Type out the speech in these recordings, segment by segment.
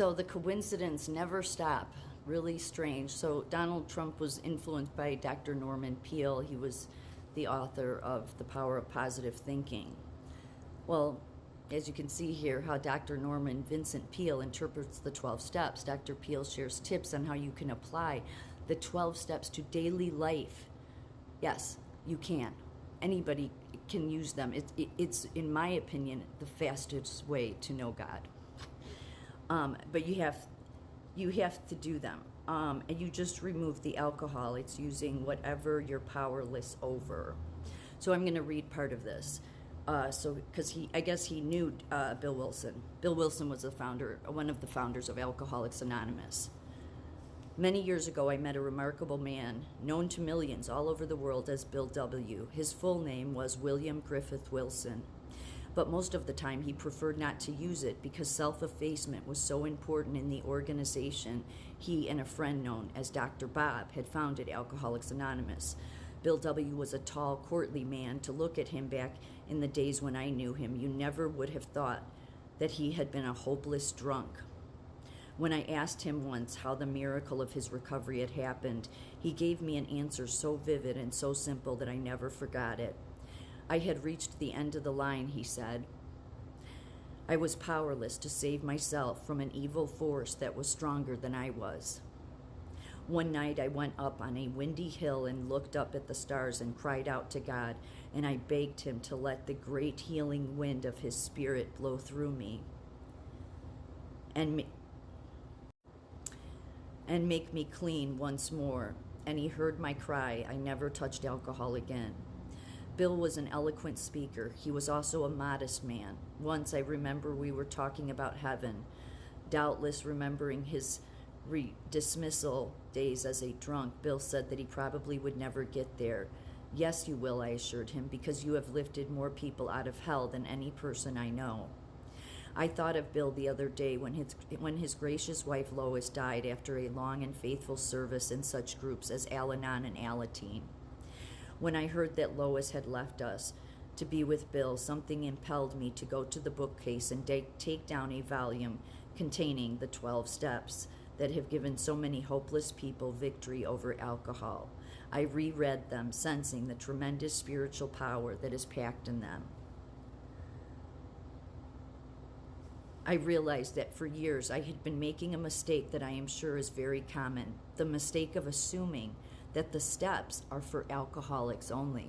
So the coincidence never stop. Really strange. So Donald Trump was influenced by Dr. Norman Peale. He was the author of The Power of Positive Thinking. Well, as you can see here, how Dr. Norman Vincent Peale interprets the 12 steps. Dr. Peale shares tips on how you can apply the 12 steps to daily life. Yes, you can. Anybody can use them. It's, in my opinion, the fastest way to know God. But you have to do them. And you just remove the alcohol. It's using whatever you're powerless over. So I'm going to read part of this. Because I guess he knew Bill Wilson. Bill Wilson was one of the founders of Alcoholics Anonymous. Many years ago, I met a remarkable man known to millions all over the world as Bill W. His full name was William Griffith Wilson. But most of the time, he preferred not to use it because self-effacement was so important in the organization he and a friend known as Dr. Bob had founded Alcoholics Anonymous. Bill W. was a tall, courtly man. To look at him back in the days when I knew him, you never would have thought that he had been a hopeless drunk. When I asked him once how the miracle of his recovery had happened, he gave me an answer so vivid and so simple that I never forgot it. I had reached the end of the line, he said. I was powerless to save myself from an evil force that was stronger than I was. One night I went up on a windy hill and looked up at the stars and cried out to God, and I begged him to let the great healing wind of his spirit blow through me and make me clean once more. And he heard my cry. I never touched alcohol again. Bill was an eloquent speaker. He was also a modest man. Once I remember we were talking about heaven, doubtless remembering his dismissal days as a drunk. Bill said that he probably would never get there. Yes, you will, I assured him, because you have lifted more people out of hell than any person I know. I thought of Bill the other day when his gracious wife Lois died after a long and faithful service in such groups as Al-Anon and Alateen. When I heard that Lois had left us to be with Bill, something impelled me to go to the bookcase and take down a volume containing the 12 steps that have given so many hopeless people victory over alcohol. I reread them, sensing the tremendous spiritual power that is packed in them. I realized that for years I had been making a mistake that I am sure is very common, the mistake of assuming that the steps are for alcoholics only.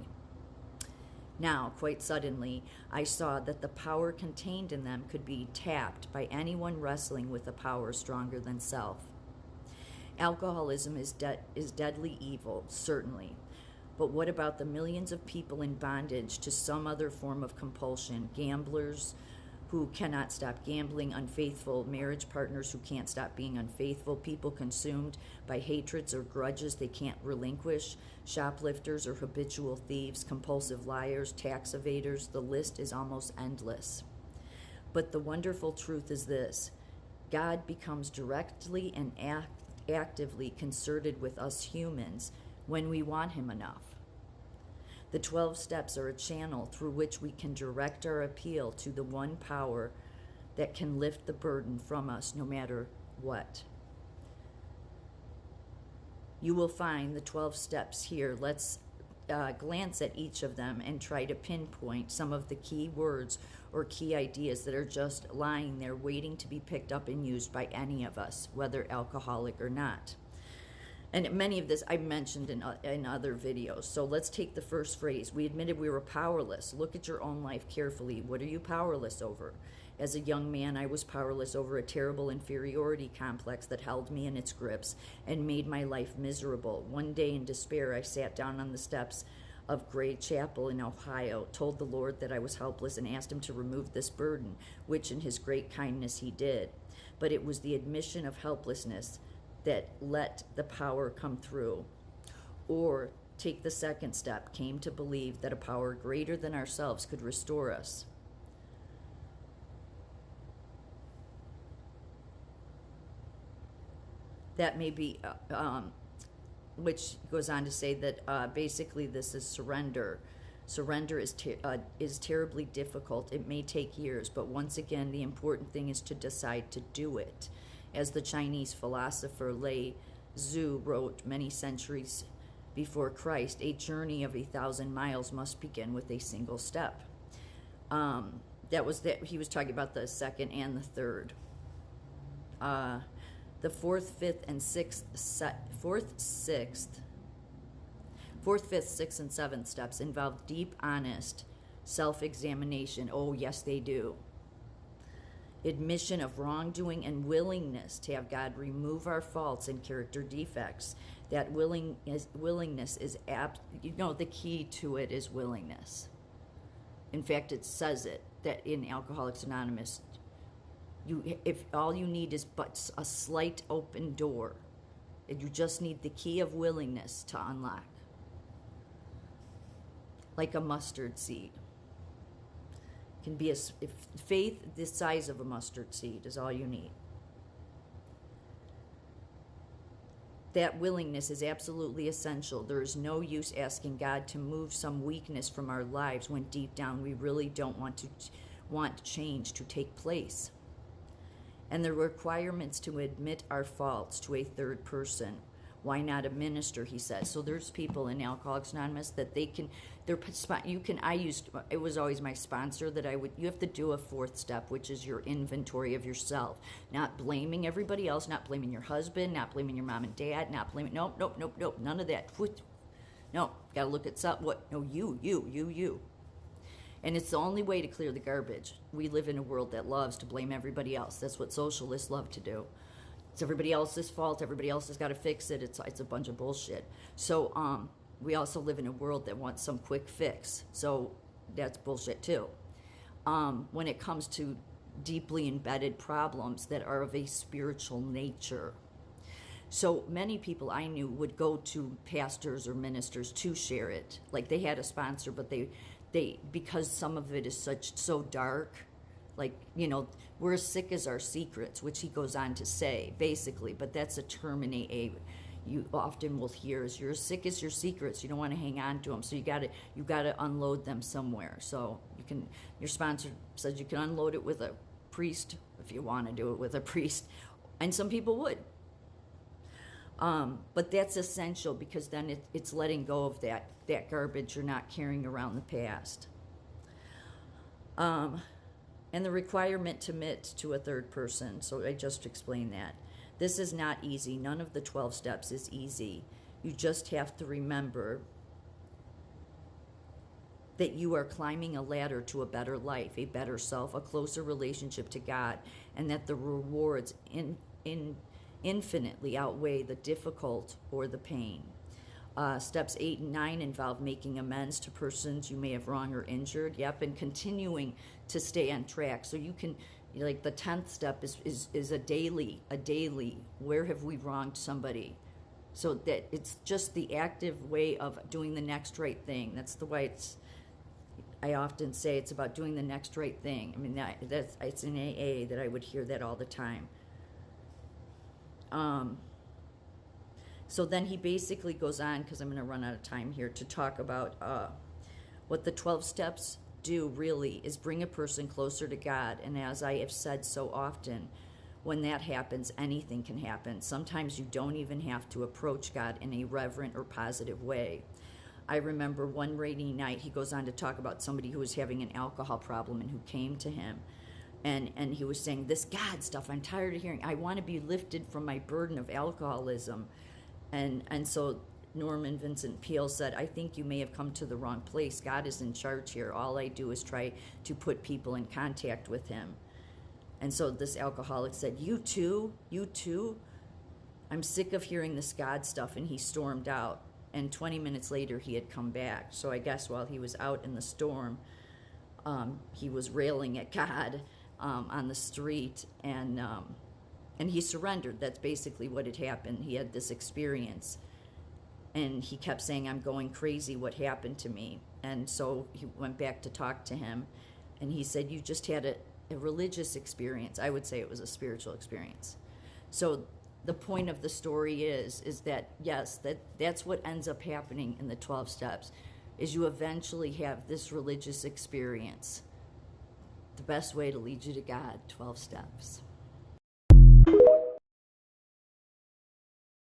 Now, quite suddenly, I saw that the power contained in them could be tapped by anyone wrestling with a power stronger than self. Alcoholism is deadly evil, certainly. But what about the millions of people in bondage to some other form of compulsion, gamblers who cannot stop gambling, unfaithful marriage partners who can't stop being unfaithful, people consumed by hatreds or grudges they can't relinquish, shoplifters or habitual thieves, compulsive liars, tax evaders? The list is almost endless. But the wonderful truth is this: God becomes directly and actively concerted with us humans when we want him enough. The 12 steps are a channel through which we can direct our appeal to the one power that can lift the burden from us no matter what. You will find the 12 steps here. Let's glance at each of them and try to pinpoint some of the key words or key ideas that are just lying there waiting to be picked up and used by any of us, whether alcoholic or not. And many of this I mentioned in other videos. So let's take the first phrase. We admitted we were powerless. Look at your own life carefully. What are you powerless over? As a young man, I was powerless over a terrible inferiority complex that held me in its grips and made my life miserable. One day in despair, I sat down on the steps of Gray Chapel in Ohio, told the Lord that I was helpless, and asked him to remove this burden, which in his great kindness he did. But it was the admission of helplessness that let the power come through. Or take the second step, came to believe that a power greater than ourselves could restore us. That may be, which goes on to say that basically this is surrender. Surrender is terribly difficult. It may take years, but once again, the important thing is to decide to do it. As the Chinese philosopher Lei Zhu wrote many centuries before Christ, a journey of 1,000 miles must begin with a single step. That was that he was talking about the second and the third. The fourth, fifth, and sixth, and seventh steps involve deep, honest self-examination. Oh, yes, they do. Admission of wrongdoing and willingness to have God remove our faults and character defects. That willingness is the key to it is willingness. In fact, it says it that in Alcoholics Anonymous, if all you need is but a slight open door, and you just need the key of willingness to unlock, like a mustard seed. Can be faith the size of a mustard seed is all you need. That willingness is absolutely essential. There is no use asking God to move some weakness from our lives when deep down we really don't want change to take place. And the requirements to admit our faults to a third person. Why not a minister, he says. So there's people in Alcoholics Anonymous that it was always my sponsor that you have to do a fourth step, which is your inventory of yourself. Not blaming everybody else, not blaming your husband, not blaming your mom and dad, not blaming, nope, none of that. No, gotta look at you. And it's the only way to clear the garbage. We live in a world that loves to blame everybody else. That's what socialists love to do. It's everybody else's fault. Everybody else has got to fix it. It's a bunch of bullshit. So we also live in a world that wants some quick fix. So that's bullshit too. When it comes to deeply embedded problems that are of a spiritual nature. So many people I knew would go to pastors or ministers to share it. Like they had a sponsor, but they because some of it is so dark. Like, we're as sick as our secrets, which he goes on to say, basically. But that's a term in AA you often will hear is you're as sick as your secrets. You don't want to hang on to them. So you gotta unload them somewhere. So your sponsor says you can unload it with a priest if you want to do it with a priest. And some people would. But that's essential because then it's letting go of that garbage. You're not carrying around the past. And the requirement to admit to a third person. So I just explained that. This is not easy. None of the 12 steps is easy. You just have to remember that you are climbing a ladder to a better life, a better self, a closer relationship to God, and that the rewards infinitely outweigh the difficult or the pain. Steps 8 and 9 involve making amends to persons you may have wronged or injured. Yep, and continuing to stay on track. So you can, like the 10th step is a daily. Where have we wronged somebody? So that it's just the active way of doing the next right thing. That's the way I often say it's about doing the next right thing. I mean, it's in AA that I would hear that all the time. So then he basically goes on, because I'm going to run out of time here, to talk about what the 12 steps do really is bring a person closer to God. And as I have said so often, when that happens, anything can happen. Sometimes you don't even have to approach God in a reverent or positive way. I remember one rainy night, he goes on to talk about somebody who was having an alcohol problem and who came to him. And he was saying, this God stuff, I'm tired of hearing. I want to be lifted from my burden of alcoholism. And so Norman Vincent Peale said, I think you may have come to the wrong place. God is in charge here. All I do is try to put people in contact with him. And so this alcoholic said, you too? I'm sick of hearing this God stuff. And he stormed out. And 20 minutes later, he had come back. So I guess while he was out in the storm, he was railing at God on the street. And he surrendered. That's basically what had happened. He had this experience. And he kept saying, I'm going crazy. What happened to me? And so he went back to talk to him. And he said, you just had a religious experience. I would say it was a spiritual experience. So the point of the story is that, yes, that's what ends up happening in the 12 steps, is you eventually have this religious experience. The best way to lead you to God, 12 steps.